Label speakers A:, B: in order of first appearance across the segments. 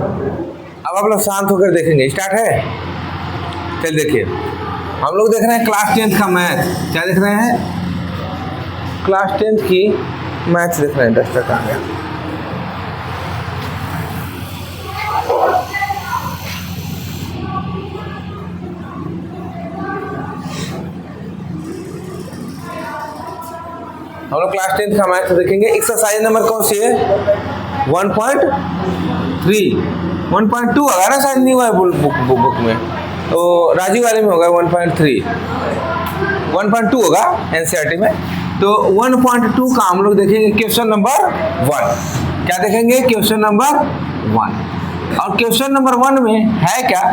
A: अब आप लोग शांत होकर देखेंगे। स्टार्ट है। चल देखिए, हम लोग देख रहे हैं क्लास 10th का मैथ। क्या देख रहे हैं? क्लास 10th की मैथ्स देख रहे हैं। 10 तक आ गया। हम लोग क्लास 10th का मैथ देखेंगे। एक्सरसाइज नंबर कौन सी है? 1.3। 1.2 होगा ना, शायद नहीं हुआ है बुक में, तो राजीव वाले में होगा 1.3। 1.2 होगा एनसीईआरटी में। तो 1.2 का हम लोग देखेंगे क्वेश्चन नंबर 1। क्या देखेंगे? Question number 1। और क्वेश्चन नंबर 1 में है क्या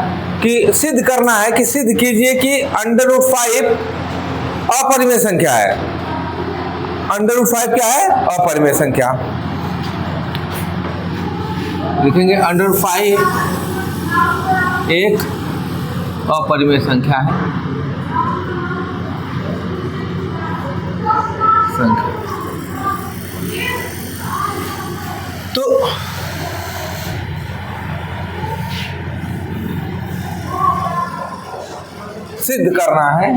A: कि सिद्ध करना है कि सिद्ध कीजिए कि √5 अपरिमेय संख्या है। √5 क्या है? अपरिमेय संख्या। लिखेंगे √5 एक अपरिमेय संख्या है। तो सिद्ध करना है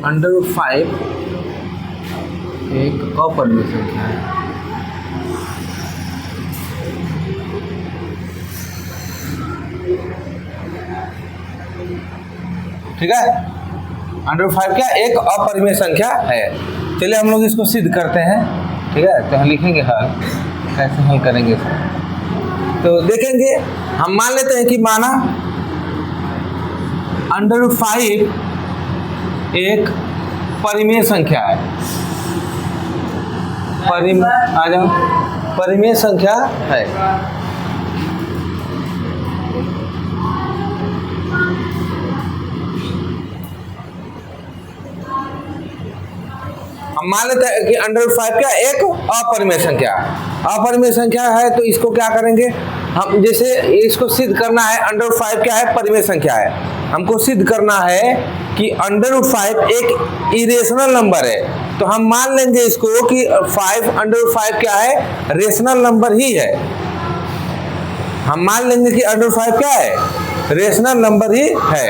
A: √5 एक अपरिमेय संख्या है। ठीक है, √5 क्या? एक अपरिमेय संख्या है। चलिए हम लोग इसको सिद्ध करते हैं। ठीक है, तो हम लिखेंगे हल। कैसे हल करेंगे इसको? तो देखेंगे, हम मान लेते हैं कि माना √5 एक परिमेय संख्या है। परिमेय संख्या है। हम मान लेते हैं कि √5 क्या? एक अपरिमेय संख्या। अपरिमेय संख्या है तो इसको क्या करेंगे हम? जैसे इसको सिद्ध करना है √5 क्या है? परिमेय संख्या है। हमको सिद्ध करना है कि √5 एक इरेशनल नंबर है। तो हम मान लेंगे इसको कि √5 क्या है? रेशनल नंबर ही है। हम मान लेंगे कि √5 क्या है? रेशनल नंबर ही है।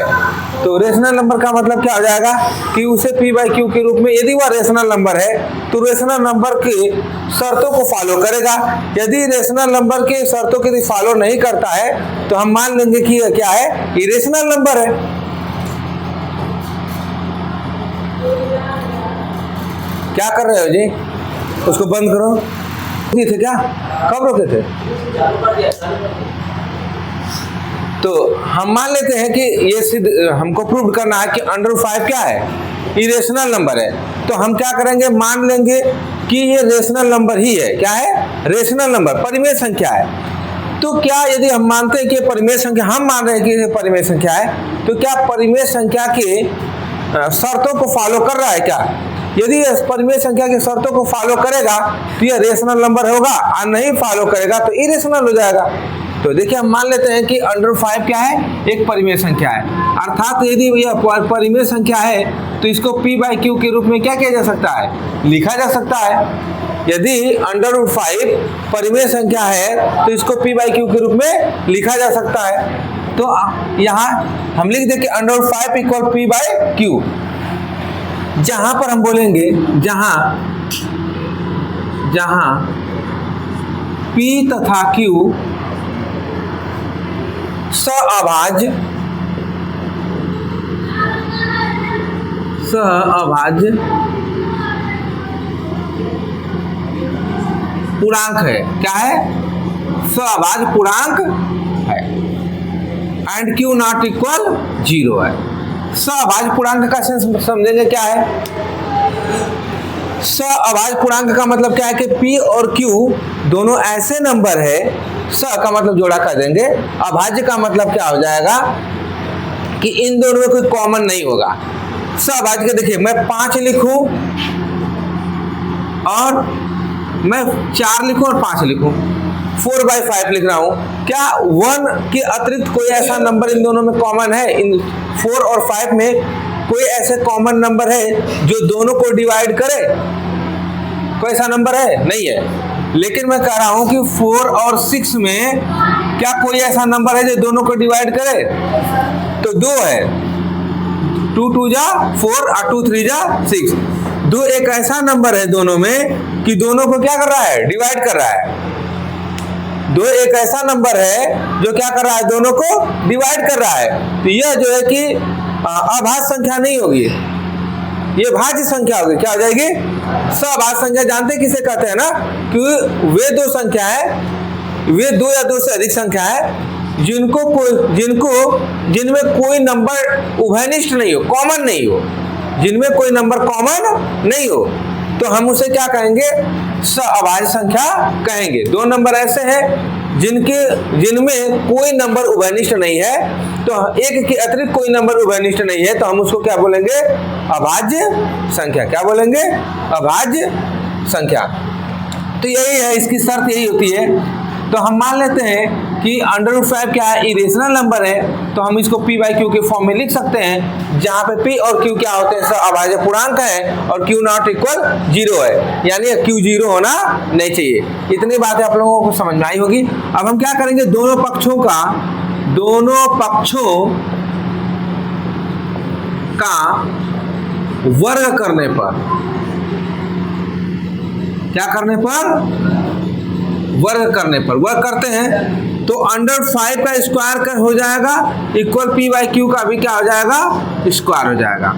A: तो रेशनल नंबर का मतलब क्या हो जाएगा कि उसे p/q के रूप में, यदि वह रेशनल नंबर है तो रेशनल नंबर की शर्तों को फॉलो करेगा। यदि रेशनल नंबर की शर्तों को फॉलो नहीं करता है तो हम मान लेंगे कि यह क्या है? इरेशनल नंबर है। क्या कर रहे हो जी? उसको बंद करो। थे क्या? कब रोके थे? तो हम मान लेते हैं कि ये सिद्ध हमको प्रूव करना है कि √5 क्या है? इरेशनल नंबर है। तो हम क्या करेंगे? मान लेंगे कि ये रेशनल नंबर ही है। क्या है? रेशनल नंबर, परिमेय संख्या है। तो क्या यदि हम मानते हैं कि परिमेय संख्या, हम मान रहे हैं कि ये परिमेय संख्या है, तो क्या परिमेय संख्या के शर्तों को फॉलो कर रहा है क्या? यदि परिमेय संख्या की शर्तों को फॉलो करेगा तो यह रेशनल नंबर होगा, और नहीं फॉलो करेगा तो इरेशनल हो जाएगा। तो देखिए, हम मान लेते हैं कि √5 क्या है? एक परिमेय संख्या है। अर्थात यदि यह परिमेय संख्या है तो इसको p/q के रूप में क्या किया जा सकता है? लिखा जा सकता है। यदि √5 परिमेय संख्या है तो इसको p/q के रूप में लिखा जा सकता है। तो यहाँ हम लिख दें कि √5 = p/q। जहां पर हम बोलेंगे, जहां p तथा q सहअभाज्य पूर्णांक है। क्या है? सहअभाज्य पूर्णांक है। एंड q नॉट इक्वल 0 है। सहअभाज्य पूर्णांक का सेंस समझेंगे क्या है? सहअभाज्य पूर्णांक का मतलब क्या है कि p और q दोनों ऐसे नंबर है। सह का मतलब जोड़ा कर देंगे। अभाज्य का मतलब क्या हो जाएगा कि इन दोनों में कोई कॉमन नहीं होगा। सहअभाज्य के देखिए, मैं 5 लिखूं और मैं 4 लिखूं और 5 लिखूं, 4/5 लिख रहा हूं। क्या 1 के अतिरिक्त कोई ऐसा नंबर इन दोनों में कॉमन है? इन 4 और 5 में कोई ऐसे कॉमन नंबर है जो दोनों को डिवाइड करे? कोई ऐसा नंबर है? नहीं है। लेकिन मैं कह रहा हूं कि 4 और 6 में क्या कोई ऐसा नंबर है जो दोनों को डिवाइड करे? तो 2 है, 2 2 जा 4 और 2 3 जा 6। 2 एक ऐसा नंबर है दोनों में कि दोनों को क्या कर रहा है? डिवाइड कर रहा है। 2 एक ऐसा नंबर है जो क्या कर रहा है? दोनों को डिवाइड कर रहा है। तो यह जो है कि अभाज्य संख्या नहीं होगी, ये भाज्य संख्या होगी। क्या हो जाएगी? सभाज्य संख्या जानते किसे कहते हैं ना, कि वे दो संख्या है, वे 2 या 2 से अधिक संख्या है जिनमें कोई नंबर उभयनिष्ठ नहीं हो, कॉमन नहीं हो, जिनमें कोई नंबर कॉमन नहीं हो, तो हम उसे क्या कहेंगे? सअभाज्य संख्या कहेंगे। 2 नंबर ऐसे हैं जिनमें कोई नंबर उभयनिष्ठ नहीं है, तो एक के अतिरिक्त कोई नंबर उभयनिष्ठ नहीं है, तो हम उसको क्या बोलेंगे? अभाज्य संख्या। क्या बोलेंगे? अभाज्य संख्या। तो यही है, इसकी शर्त यही होती है। तो हम मान लेते हैं कि √5 क्या है? इरेशनल नंबर है, तो हम इसको p/q के फॉर्म में लिख सकते हैं, जहां पे p और q क्या होते हैं? सअभाज्य पूर्णांक है, और q नॉट इक्वल 0 है, यानी q 0 होना नहीं चाहिए। इतनी बातें आप लोगों को समझ में आई होगी। अब हम क्या करेंगे? दोनों पक्षों का वर्ग करने पर, क्या करने पर? वर्ग करने पर। वर्ग करते हैं तो √5 का स्क्वायर हो जाएगा इक्वल p/q का भी क्या हो जाएगा? स्क्वायर हो जाएगा।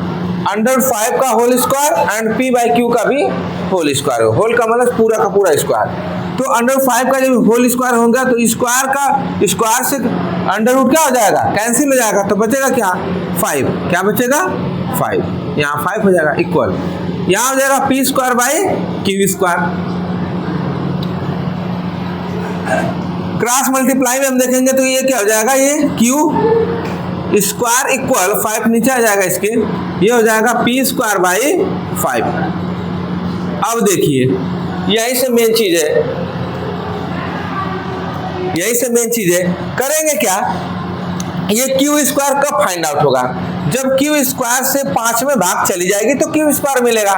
A: √5 का होल स्क्वायर एंड p/q का भी होल स्क्वायर। होल का मतलब पूरा का पूरा स्क्वायर। तो √5 का जब होल स्क्वायर होगा तो स्क्वायर से अंडर क्या हो जाएगा? कैंसिल हो जाएगा, तो बचेगा क्या? 5। क्या बचेगा? 5। यहाँ 5 हो जाएगा इक्वल, यहाँ हो जाएगा p²/q²। क्रॉस मल्टीप्लाई में हम देखेंगे तो ये क्या हो जाएगा? ये q² इक्वल 5 नीचे आ जाएगा इसके, ये हो जाएगा p²/5। अब देखिए, यही से मेन चीज है, करेंगे क्या? ये q² कब फाइंड आउट होगा? जब q² से 5 में भाग चली जाएगी तो q² मिलेगा।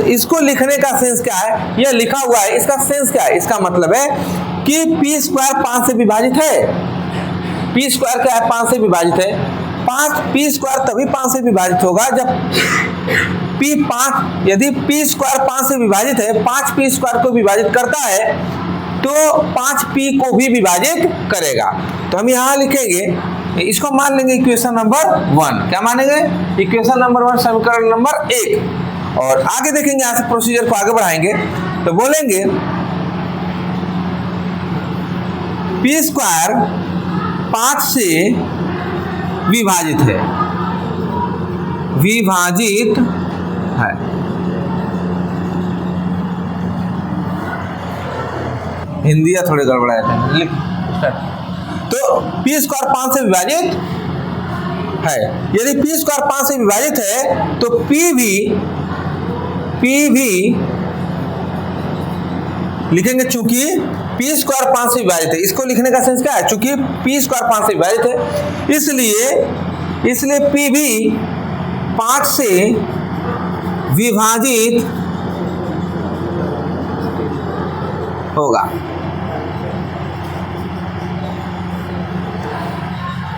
A: इसको लिखने का सेंस क्या है? यह लिखा हुआ है, इसका सेंस क्या है? इसका मतलब है कि p² 5 से विभाजित है। p² क्या है? 5 से विभाजित है। p² तभी 5 से विभाजित होगा जब यदि p² 5 से विभाजित है, 5 p² को विभाजित करता है तो 5p को भी विभाजित करेगा। तो हम यहाँ लिखेंगे, इसको मान लेंगे इक्वेशन नंबर 1। क्या मानेंगे? इक्वेशन नंबर 1, समीकरण नंबर 1। और आगे देखेंगे, यहाँ से प्रोसीजर को आगे बढ़ाएंगे तो बोलेंगे p² 5 से विभाजित है, हिंदी या थोड़े गड़बड़ाए थे, लिख तो p² 5 से विभाजित है। यदि p² 5 से विभाजित है तो p भी लिखेंगे, चूंकि p² 5 से विभाजित है। इसको लिखने का सेंस क्या है? चूंकि p² 5 से विभाजित है, इसलिए p भी 5 से विभाजित होगा।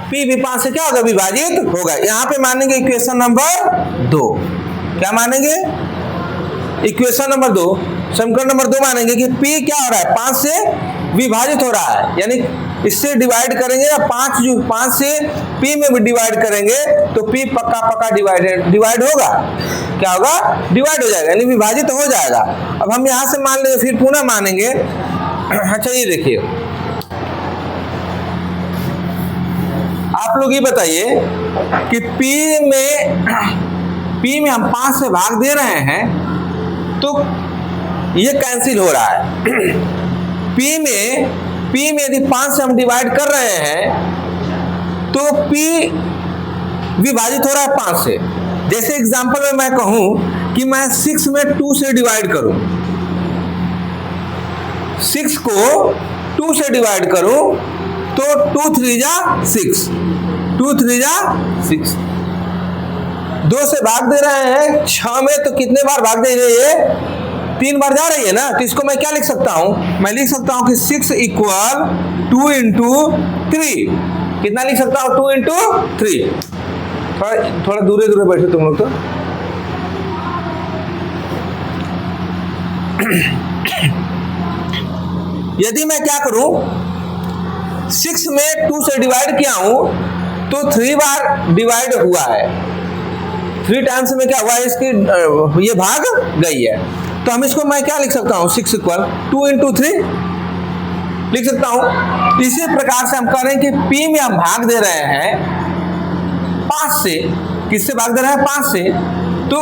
A: p भी 5 से क्या होगा? विभाजित होगा। यहां पे मानेंगे इक्वेशन नंबर 2। क्या मानेंगे? इक्वेशन नंबर 2, समीकरण नंबर 2 मानेंगे कि p क्या हो रहा है? 5 से विभाजित हो रहा है, यानी इससे डिवाइड करेंगे या 5 से p में भी डिवाइड करेंगे तो p पक्का डिवाइड होगा। क्या होगा? डिवाइड हो जाएगा, यानी विभाजित हो जाएगा। अब हम यहां से मान लेंगे, फिर पुनः मानेंगे। अच्छा, ये देखिए, आप लोग ये बताइए कि p में हम 5 से भाग दे रहे हैं तो ये कैंसिल हो रहा है। p में यदि 5 से हम डिवाइड कर रहे हैं तो p विभाजित हो रहा है 5 से। जैसे एग्जांपल में मैं कहूं कि मैं 6 में 2 से डिवाइड करूं, 6 को 2 से डिवाइड करूं तो 2 3 जा 6, 2 3 जा 6। 2 से भाग दे रहे हैं 6 में, तो कितने बार भाग दे रही है? 3 बार जा रही है ना। तो इसको मैं क्या लिख सकता हूं? मैं लिख सकता हूं कि 6 इक्वल 2 इंटू 3। कितना लिख सकता हूं? 2 इंटू 3। थोड़ा दूरे दूरे बैठे तुम लोग तो। यदि मैं क्या करूं, 6 में 2 से डिवाइड किया हूं तो 3 बार डिवाइड हुआ है। 3 टाइम्स में क्या हुआ है? इसकी ये भाग गई है। तो हम इसको मैं क्या लिख सकता हूं? 6 इक्वल 2 इंटू 3 लिख सकता हूं। इसी प्रकार से हम कह रहे हैं कि P में हम भाग दे रहे हैं 5 से। किससे भाग दे रहे हैं? 5 से। तो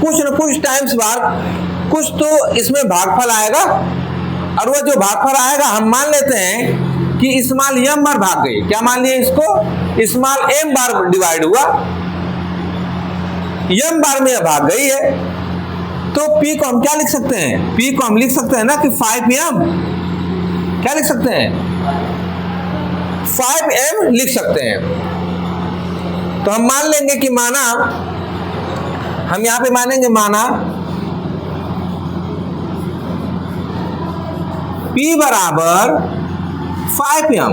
A: कुछ न कुछ टाइम्स बाद कुछ तो इसमें भागफल आएगा, और वह जो भागफल आएगा हम मान लेते हैं कि स्मॉल m बार भाग गई। क्या मान लिया इसको? स्मॉल m बार डिवाइड हुआ, m बार में भाग गई है। तो P को हम क्या लिख सकते हैं? P को हम लिख सकते हैं ना कि 5m। क्या लिख सकते हैं? 5m लिख सकते हैं। तो हम मान लेंगे कि माना, हम यहां पे मानेंगे माना P बराबर 5m।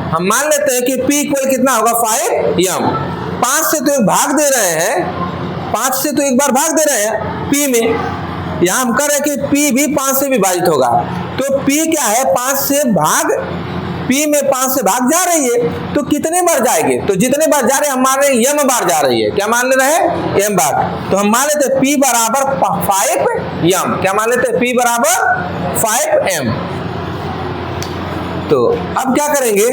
A: हम मान लेते हैं कि P इक्वल कितना होगा? 5m। 5 से तो एक भाग दे रहे हैं, 5 से तो एक बार भाग दे रहे हैं P में। यहां हम कह रहे हैं कि P भी 5 से विभाजित होगा। तो P क्या है? 5 से भाग, P में 5 से भाग जा रही है, तो कितने बार जाएगी? तो जितने बार जा रहे हैं हम मान रहे हैं m बार जा रही है। क्या मान ले रहे हैं? m बार। तो हम मान लेते हैं P बराबर 5m। क्या मान लेते हैं? P बराबर 5m। तो अब क्या करेंगे,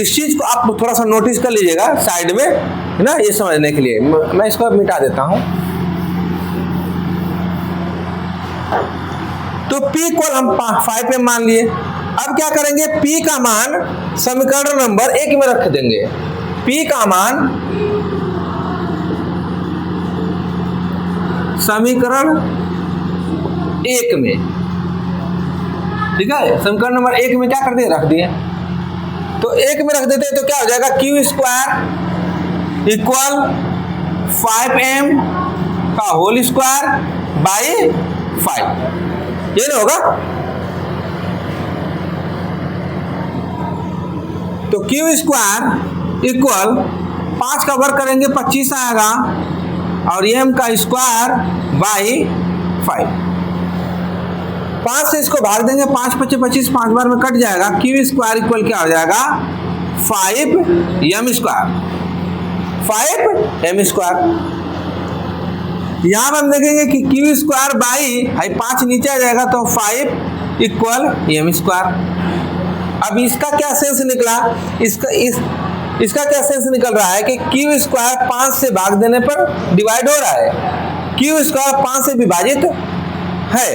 A: इस चीज को आप थोड़ा सा नोटिस कर लीजिएगा साइड में, है ना, ये समझने के लिए। मैं इसको अब मिटा देता हूं। तो P इक्वल हम 5m मान लिए। अब क्या करेंगे? P का मान समीकरण नंबर 1 में रख देंगे। P का मान समीकरण 1 में, ठीक है। समीकरण नंबर 1 में क्या कर दिए? रख दिए। तो 1 में रख देते हैं तो क्या हो जाएगा? क्यू स्क्वायर इक्वल 5m का होल स्क्वायर बाई 5। ये ना होगा। तो क्यू स्क्वायर इक्वल 5 का वर्ग करेंगे 25 आएगा, और m का स्क्वायर बाई 5। 5 से इसको भाग देंगे, 5 × 5 = 25, 5 बार में कट जाएगा। क्यू स्क्वायर इक्वल क्या हो जाएगा? 5m square. 5m square. यहां पर हम देखेंगे कि क्यू स्क्वायर बाई 5 नीचे आ जाएगा, तो 5 इक्वल m स्क्वायर। अब इसका क्या सेंस निकला? इसका क्या सेंस निकल रहा है कि क्यू स्क्वायर 5 से भाग देने पर डिवाइड हो रहा है, क्यू स्क्वायर 5 से विभाजित है।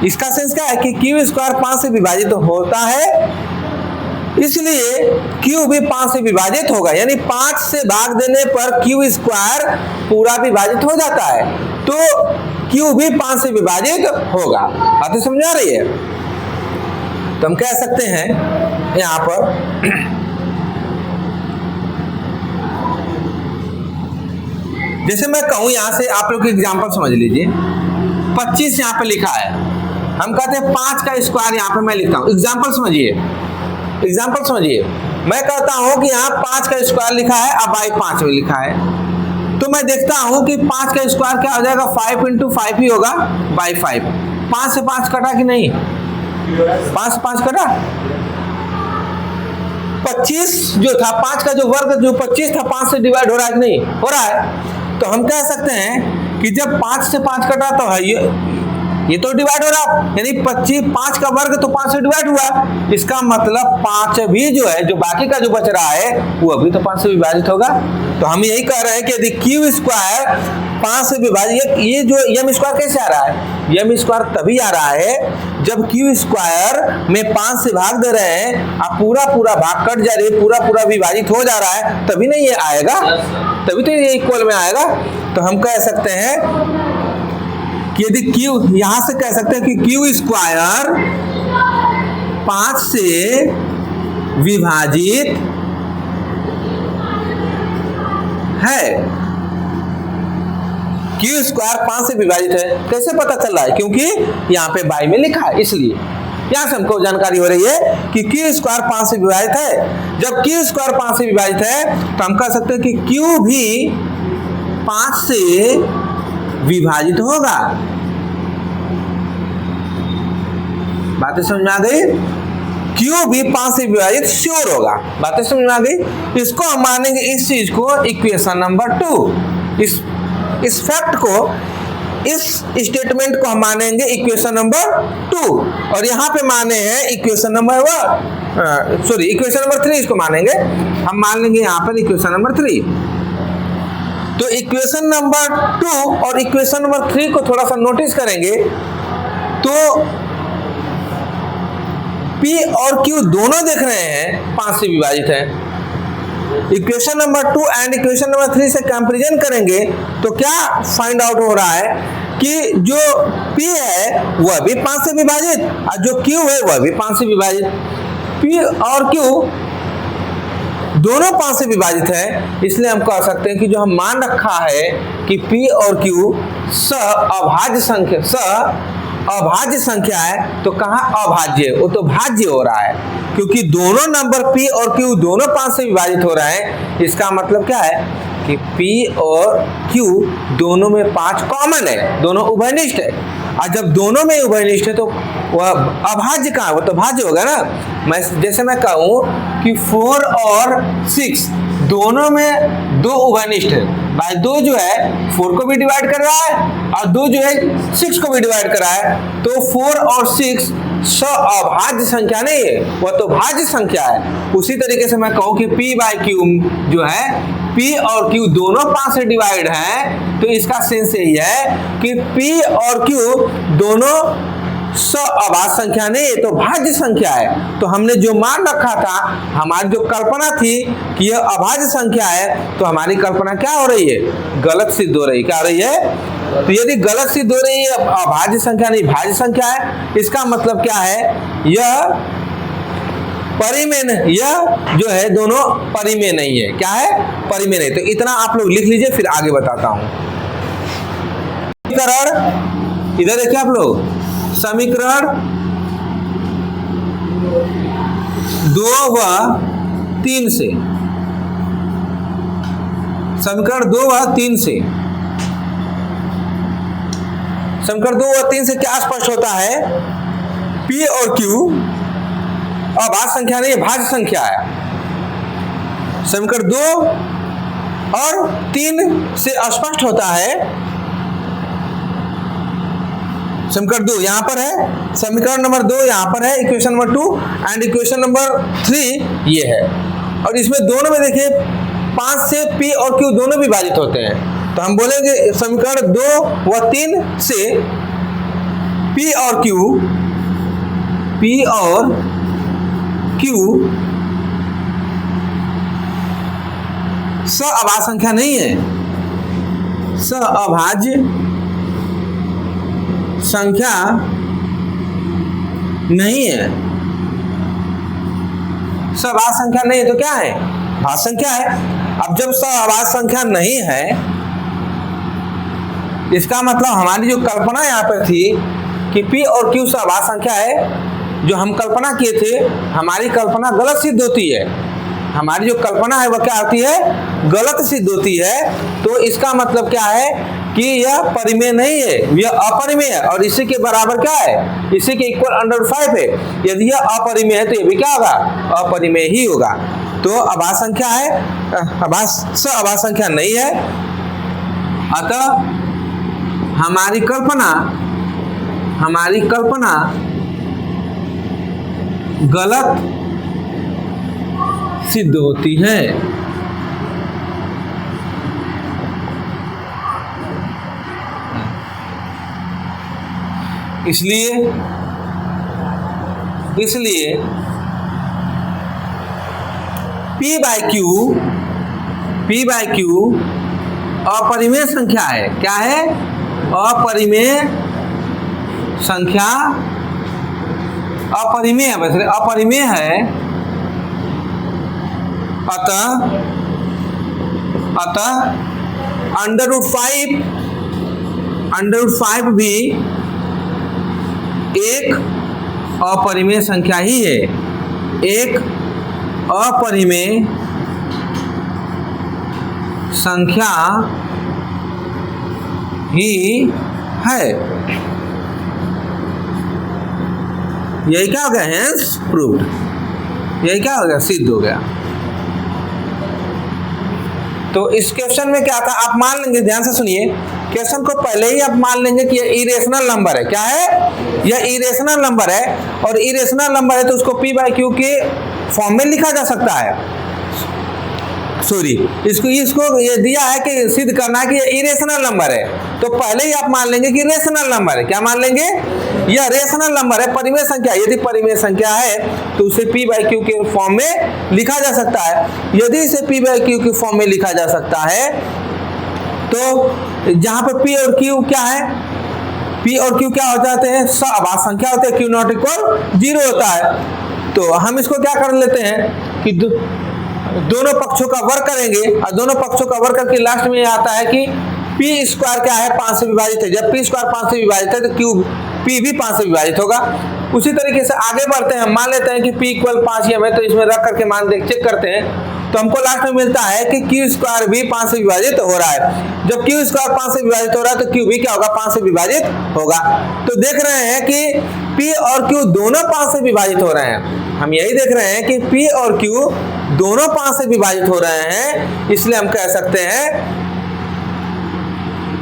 A: इसका सेंस क्या है कि क्यू स्क्वायर 5 से विभाजित होता है, इसलिए क्यू भी 5 से विभाजित होगा। यानी 5 से भाग देने पर क्यू स्क्वायर पूरा विभाजित हो जाता है, तो क्यू भी 5 से विभाजित होगा। बात समझ आ रही है? तो हम कह सकते हैं यहां पर जैसे मैं कहूं, यहां से आप लोग एग्जांपल समझ लीजिए। 25 यहां पे लिखा है, हम कहते हैं 5 का स्क्वायर यहां पे मैं लिखता हूं। एग्जांपल समझिए, एग्जांपल समझिए। मैं कहता हूं कि यहां 5 का स्क्वायर लिखा है, अब बाई 5 में लिखा है, तो मैं देखता हूं कि 5 का स्क्वायर क्या हो जाएगा? 5 × 5 ही होगा बाई 5। 5 से 5 कटा कि नहीं? 5 से 5 कटा। 25 जो था, 5 का जो वर्ग जो 25 था, 5 से डिवाइड हो रहा है कि नहीं? हो रहा है। तो हम कह सकते हैं कि जब 5 से 5 कटा तो है ये तो डिवाइड हो रहा, यानी 5 का वर्ग तो 5 से डिवाइड हुआ। इसका मतलब 5 भी जो है, जो बाकी का जो बच रहा है, वो अभी तो 5 से विभाजित होगा। तो हम यही कह रहे हैं कि यदि क्यू स्क्वायर 5 से विभाजित, ये जो m स्क्वायर कैसे आ रहा है? m स्क्वायर तभी आ रहा है जब क्यू स्क्वायर में 5 से भाग दे रहे हैं, अब पूरा भाग कट जा रही है, पूरा विभाजित हो जा रहा है, तभी नहीं ये आएगा, तभी तो ये इक्वल में आएगा। तो हम कह सकते हैं कि यदि क्यू, यहां से कह सकते हैं कि क्यू स्क्वायर 5 से विभाजित है। क्यू स्क्वायर 5 से विभाजित है, कैसे पता चल रहा है? क्योंकि यहाँ पे बाई में लिखा है, इसलिए यहां से हमको जानकारी हो रही है कि क्यू स्क्वायर 5 से विभाजित है। जब क्यू स्क्वायर 5 से विभाजित है तो हम कह सकते हैं कि क्यू भी 5 से विभाजित होगा। बातें समझ में आ गई? क्यू भी 5 से विभाजित श्योर होगा। बातें समझ में आ गई? इसको हम मानेंगे, इस चीज को इक्वेशन नंबर 2, इस फैक्ट को, इस स्टेटमेंट को हम मानेंगे इक्वेशन नंबर 2, और यहाँ पे माने हैं इक्वेशन नंबर इक्वेशन नंबर 3 इसको मानेंगे, हम मान लेंगे यहाँ पर इक्वेशन नंबर 3। तो इक्वेशन नंबर 2 और इक्वेशन नंबर 3 को थोड़ा सा नोटिस करेंगे तो P और Q दोनों देख रहे हैं 5 से विभाजित है। Equation number 2 and equation number 3 से कंपैरिजन करेंगे तो क्या फाइंड आउट हो रहा है कि जो P है वह भी 5 से विभाजित और जो Q है वह भी 5 से विभाजित। P और Q दोनों 5 से विभाजित है, इसलिए हम कह सकते हैं कि जो हम मान रखा है कि P और Q अभाज्य संख्या है, तो कहाँ अभाज्य? वो तो भाज्य हो रहा है, क्योंकि दोनों नंबर P और Q दोनों 5 से विभाजित हो रहे हैं। इसका मतलब क्या है कि P और Q दोनों में 5 कॉमन है, दोनों उभयनिष्ठ है, और जब दोनों में उभयनिष्ठ है तो वह अभाज्य कहाँ? वो तो भाज्य होगा ना। जैसे मैं कहूँ कि 4 और 6 दोनों में 2 उभयनिष्ठ है, भाई 2 जो है 4 को भी डिवाइड कर रहा है और 2 जो है 6 को भी डिवाइड कर रहा है, तो 4 और 6 अभाज्य संख्या नहीं है, वह तो भाज्य संख्या है। उसी तरीके से मैं कहूँ कि P बाई Q जो है, P और Q दोनों 5 से डिवाइड हैं, तो इसका सेंस यही है कि P और Q दोनों अभाज्य संख्या नहीं है, तो भाज्य संख्या है। तो हमने जो मान रखा था, हमारी जो कल्पना थी कि यह अभाज्य संख्या है, तो हमारी कल्पना क्या हो रही है? गलत सिद्ध हो रही है। क्या हो रही है? तो यदि गलत सिद्ध हो रही है, अभाज्य संख्या नहीं भाज्य संख्या है, इसका मतलब क्या है? यह परिमेय, यह जो है दोनों परिमेय नहीं है। क्या है? परिमेय नहीं। तो इतना आप लोग लिख लीजिए, फिर आगे बताता हूं। समीकरण इधर देखिए आप लोग, समीकरण 2 व 3 से, समीकरण 2 व 3 से, समीकरण 2 व 3 से क्या स्पष्ट होता है? P और Q अभाज्य संख्या नहीं है, भाज्य संख्या है। समीकरण 2 और 3 से स्पष्ट होता है। समीकरण 2 यहां पर है, समीकरण नंबर 2 यहां पर है, equation number 2 and equation number 3 ये है। और इसमें दोनों में देखिए 5 से P और Q दोनों विभाजित होते हैं, तो हम बोलेंगे समीकरण 2 व 3 से P और Q अभाज्य संख्या नहीं है, अभाज्य संख्या नहीं है। अभाज्य संख्या नहीं है तो क्या है? भाज्य संख्या है। अब जब अभाज्य संख्या नहीं है, इसका मतलब हमारी जो कल्पना यहाँ पर थी कि P और Q अभाज्य संख्या है, जो हम कल्पना किए थे, हमारी कल्पना गलत सिद्ध होती है। हमारी जो कल्पना है वह क्या होती है? गलत सिद्ध होती है। तो इसका मतलब क्या है कि यह परिमेय नहीं है, यह अपरिमेय है, और इसी के बराबर क्या है? इसी के इक्वल √5 है। यदि यह अपरिमेय है तो यह भी क्या होगा? अपरिमेय ही होगा। तो अभाज्य संख्या है, अभाज्य संख्या नहीं है, अतः हमारी कल्पना गलत सिद्ध होती है। इसलिए P बाई Q अपरिमेय संख्या है। क्या है? अपरिमेय संख्या, अपरिमेय है, वैसे अपरिमेय है, अतः अतः √5 भी एक अपरिमेय संख्या ही है, एक अपरिमेय संख्या ही है। यही क्या हो गया, हेंस प्रूव्ड, यही क्या हो गया, सिद्ध हो गया। तो इस क्वेश्चन में क्या था, आप मान लेंगे, ध्यान से सुनिए, क्वेश्चन को पहले ही आप मान लेंगे कि यह इरेशनल नंबर है। क्या है, यह इरेशनल नंबर है, और इरेशनल नंबर है तो उसको P बाई Q के फॉर्म में लिखा जा सकता है। सॉरी, इसको ये दिया है कि सिद्ध करना है कि ये इरेशनल नंबर है, तो पहले ही आप मान लेंगे कि रेशनल नंबर है। क्या मान लेंगे, यह रेशनल नंबर है, परिमेय संख्या। यदि परिमेय संख्या है तो उसे P बाई Q के फॉर्म में लिखा जा सकता है। यदि इसे P बाई Q के फॉर्म में लिखा जा सकता है तो जहां पर P और Q क्या है, P और Q क्या हो जाते हैं, सअभाज्य संख्या होते हैं, Q नॉट इक्वल 0 होता है। तो हम इसको क्या कर लेते हैं कि दोनों पक्षों का वर्ग करेंगे, और दोनों पक्षों का वर्ग करके लास्ट में आता है कि P स्क्वायर क्या है, 5 से विभाजित है। जब P स्क्वायर 5 से विभाजित है तो P भी 5 से विभाजित होगा। उसी तरीके से आगे बढ़ते हैं, हम मान लेते हैं कि P इक्वल 5 ही है, तो इसमें रख करके मान चेक करते हैं, तो हमको लास्ट में मिलता है कि Q स्क्वायर भी 5 से विभाजित हो रहा है। जब Q स्क्वायर 5 से विभाजित हो रहा है तो Q भी क्या होगा, 5 से विभाजित होगा। तो देख रहे हैं कि P और Q दोनों 5 से विभाजित हो रहे हैं। हम यही देख रहे हैं कि P और Q दोनों 5 से विभाजित हो रहे हैं, इसलिए हम कह सकते हैं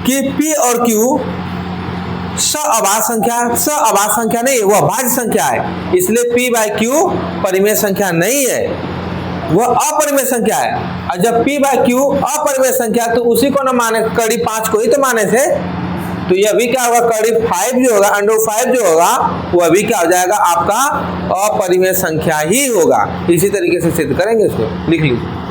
A: कि P और Q सअभाज्य संख्या नहीं है, वह भाज्य संख्या है। इसलिए P बाई Q परिमेय संख्या नहीं है, वह अपरिमेय संख्या है। और जब P बाई Q अपरिमेय संख्या तो उसी को न माने, कड़ी 5 को ही तो माने थे। तो यह भी क्या होगा, कड़ी 5 जो होगा, √5 जो होगा, वह भी क्या हो जाएगा, आपका अपरिमेय संख्या ही होगा। इसी तरीके से सिद्ध करेंगे, इसको लिख लीजिए।